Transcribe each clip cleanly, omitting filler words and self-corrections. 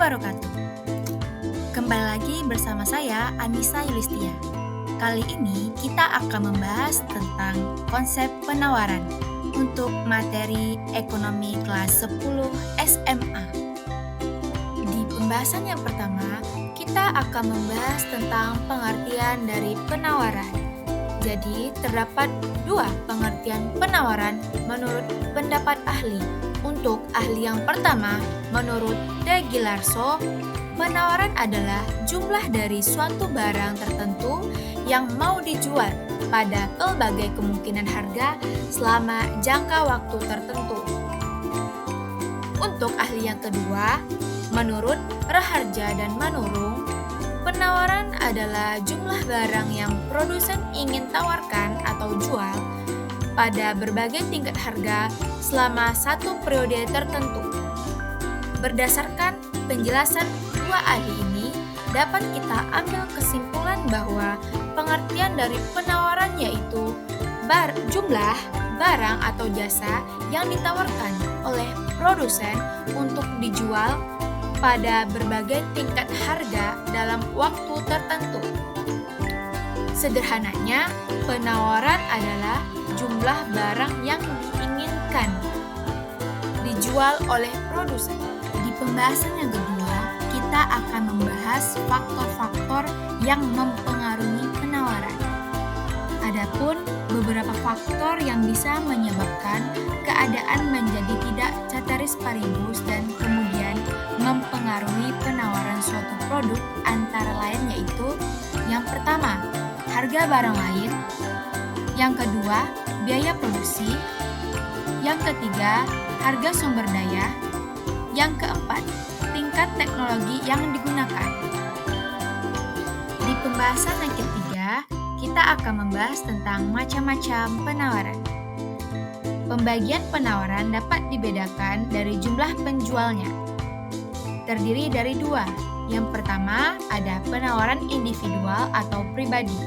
wabarakatuh. Kembali lagi bersama saya, Anissa Yulistia. Kali ini kita akan membahas tentang konsep penawaran untuk materi ekonomi kelas 10 SMA. Di pembahasan yang pertama, kita akan membahas tentang pengertian dari penawaran. Jadi, terdapat dua pengertian penawaran menurut pendapat ahli. Untuk ahli yang pertama, menurut De Gilarso, penawaran adalah jumlah dari suatu barang tertentu yang mau dijual pada pelbagai kemungkinan harga selama jangka waktu tertentu. Untuk ahli yang kedua, menurut Raharja dan Manurung, penawaran adalah jumlah barang yang produsen ingin tawarkan atau jual pada berbagai tingkat harga selama satu periode tertentu. Berdasarkan penjelasan dua ahli ini, dapat kita ambil kesimpulan bahwa pengertian dari penawaran yaitu jumlah barang atau jasa yang ditawarkan oleh produsen untuk dijual pada berbagai tingkat harga dalam waktu tertentu. Sederhananya, penawaran adalah jumlah barang yang diinginkan dijual oleh produsen. Di pembahasan yang kedua, kita akan membahas faktor-faktor yang mempengaruhi penawaran. Adapun beberapa faktor yang bisa menyebabkan keadaan menjadi tidak ceteris paribus dan kemudian mempengaruhi penawaran suatu produk antara lain yaitu yang pertama, harga barang lain, yang kedua, biaya produksi, yang ketiga, harga sumber daya, yang keempat, tingkat teknologi yang digunakan. Di pembahasan yang ketiga, kita akan membahas tentang macam-macam penawaran. Pembagian penawaran dapat dibedakan dari jumlah penjualnya. Terdiri dari dua. Yang pertama, ada penawaran individual atau pribadi,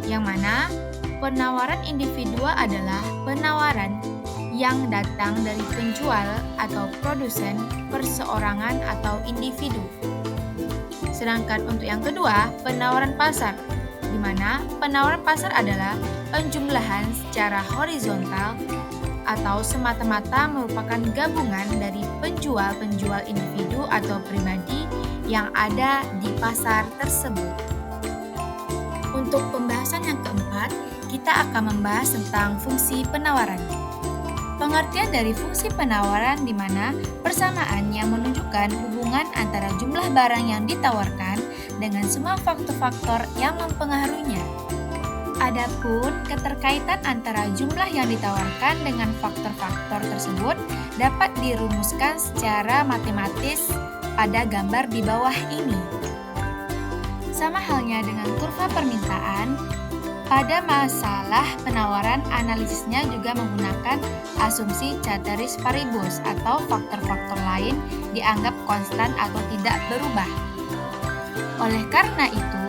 yang mana penawaran individual adalah penawaran yang datang dari penjual atau produsen perseorangan atau individu. Sedangkan untuk yang kedua, penawaran pasar, di mana penawaran pasar adalah penjumlahan secara horizontal atau semata-mata merupakan gabungan dari penjual-penjual individu atau pribadi yang ada di pasar tersebut. Untuk pembahasan yang keempat, kita akan membahas tentang fungsi penawaran. Pengertian dari fungsi penawaran di mana persamaan yang menunjukkan hubungan antara jumlah barang yang ditawarkan dengan semua faktor-faktor yang mempengaruhinya. Adapun keterkaitan antara jumlah yang ditawarkan dengan faktor-faktor tersebut dapat dirumuskan secara matematis pada gambar di bawah ini. Sama halnya dengan kurva permintaan, pada masalah penawaran analisisnya juga menggunakan asumsi ceteris paribus atau faktor-faktor lain dianggap konstan atau tidak berubah. Oleh karena itu,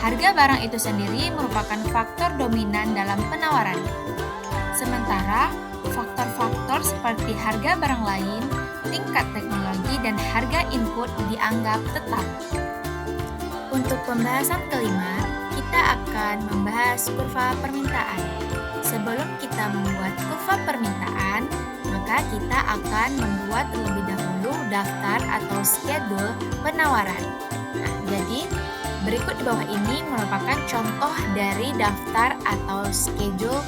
harga barang itu sendiri merupakan faktor dominan dalam penawaran. Sementara, faktor-faktor seperti harga barang lain, tingkat teknologi, dan harga input dianggap tetap. Untuk pembahasan kelima, kita akan membahas kurva permintaan. Sebelum kita membuat kurva permintaan, maka kita akan membuat terlebih dahulu daftar atau schedule penawaran. Jadi, berikut di bawah ini merupakan contoh dari daftar atau schedule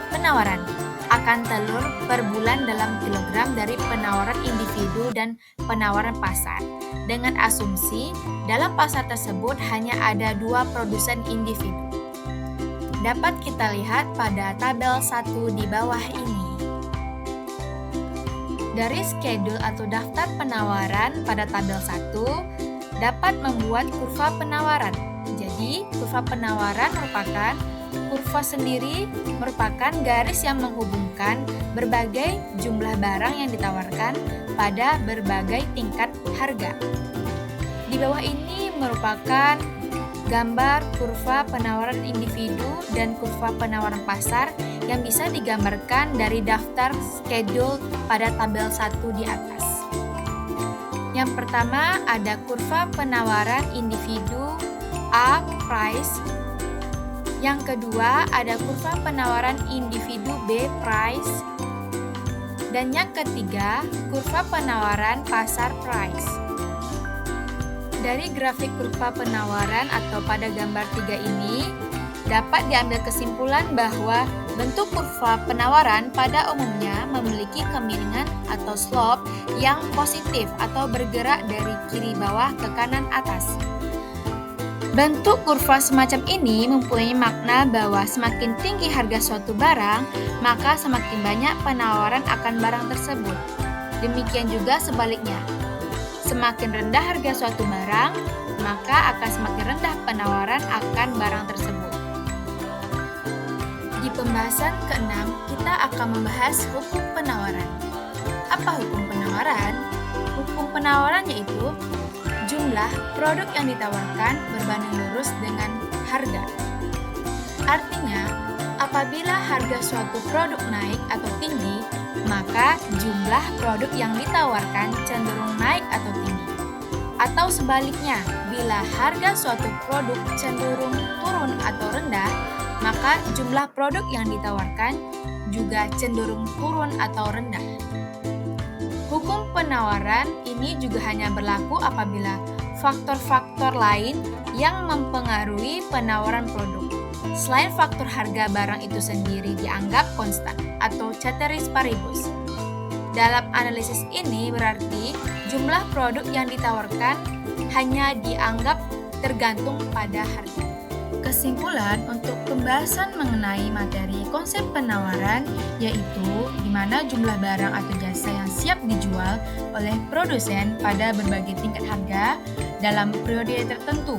penawaran. Akan telur per bulan dalam kilogram dari penawaran individu dan penawaran pasar. Dengan asumsi, dalam pasar tersebut hanya ada dua produsen individu. Dapat kita lihat pada tabel 1 di bawah ini. Dari schedule atau daftar penawaran pada tabel 1, dapat membuat kurva penawaran. Jadi, kurva penawaran merupakan kurva sendiri merupakan garis yang menghubungkan berbagai jumlah barang yang ditawarkan pada berbagai tingkat harga. Di bawah ini merupakan gambar kurva penawaran individu dan kurva penawaran pasar yang bisa digambarkan dari daftar schedule pada tabel 1 di atas. Yang pertama ada kurva penawaran individu A price. Yang kedua ada kurva penawaran individu B price. Dan yang ketiga, kurva penawaran pasar price. Dari grafik kurva penawaran atau pada gambar 3 ini, dapat diambil kesimpulan bahwa bentuk kurva penawaran pada umumnya memiliki kemiringan atau slope yang positif atau bergerak dari kiri bawah ke kanan atas. Bentuk kurva semacam ini mempunyai makna bahwa semakin tinggi harga suatu barang, maka semakin banyak penawaran akan barang tersebut. Demikian juga sebaliknya. Semakin rendah harga suatu barang, maka akan semakin rendah penawaran akan barang tersebut. Di pembahasan ke-6, kita akan membahas hukum penawaran. Apa hukum penawaran? Hukum penawaran yaitu jumlah produk yang ditawarkan berbanding lurus dengan harga. Artinya, apabila harga suatu produk naik atau tinggi, maka jumlah produk yang ditawarkan cenderung naik atau tinggi. Atau sebaliknya, bila harga suatu produk cenderung turun atau rendah, maka jumlah produk yang ditawarkan juga cenderung turun atau rendah. Hukum penawaran ini juga hanya berlaku apabila faktor-faktor lain yang mempengaruhi penawaran produk, selain faktor harga barang itu sendiri dianggap konstan atau ceteris paribus. Dalam analisis ini berarti jumlah produk yang ditawarkan hanya dianggap tergantung pada harga. Kesimpulan untuk pembahasan mengenai materi konsep penawaran yaitu di mana jumlah barang atau jasa yang siap dijual oleh produsen pada berbagai tingkat harga dalam periode tertentu.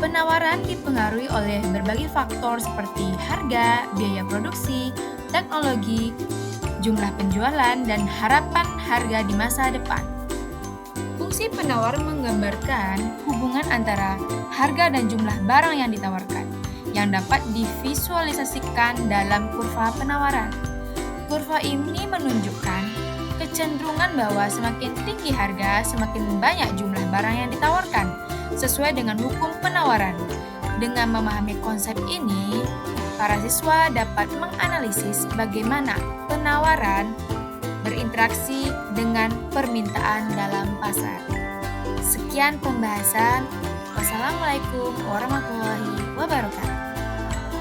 Penawaran dipengaruhi oleh berbagai faktor seperti harga, biaya produksi, teknologi, jumlah penjualan, dan harapan harga di masa depan. Fungsi penawar menggambarkan hubungan antara harga dan jumlah barang yang ditawarkan, yang dapat divisualisasikan dalam kurva penawaran. Kurva ini menunjukkan kecenderungan bahwa semakin tinggi harga, semakin banyak jumlah barang yang ditawarkan, sesuai dengan hukum penawaran. Dengan memahami konsep ini, para siswa dapat menganalisis bagaimana penawaran berinteraksi dengan permintaan dalam pasar. Sekian pembahasan. Wassalamualaikum warahmatullahi wabarakatuh.